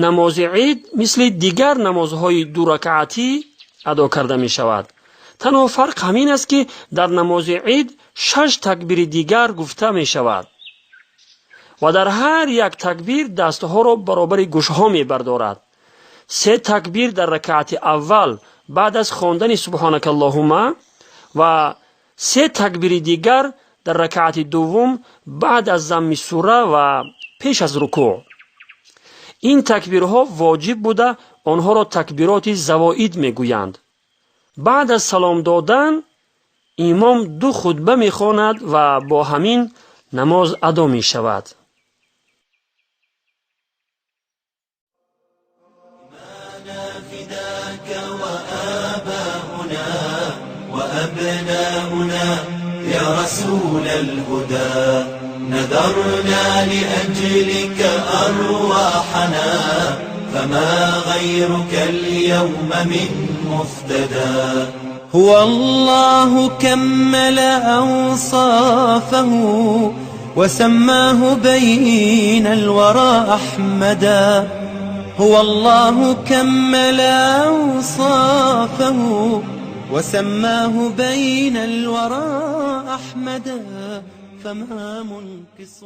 намози ид мисли дигар намозҳои дуракъатӣ адо карда мешавад. танҳо фарқ ҳамин аст ки дар намози ид 6 такбири дигар гуфта мешавад ва дар ҳар як такбир дастҳоро баробари гӯшҳо мебардорад. 3 такбир дар ракъати аввал баъд аз хондани субҳанакаллоҳумма ва 3 такбири дигар дар ракъати дуввум баъд аз замми сура ва пеш аз рукӯъ. ин такбирҳо воҷиб буда онҳоро такбироти завоид мегӯянд. баъд аз салом додан имом 2 хутба мехонад ва бо ҳамин намоз адо мешавад. وأبناؤنا يا رسول الهدى نذرنا لأجلك أرواحنا فما غيرك اليوم من مفتدى. هو الله كمل أوصافه وسماه بين الورى أحمدا. هو الله كمل أوصافه وسماه بين الورى أحمدا. فما منقص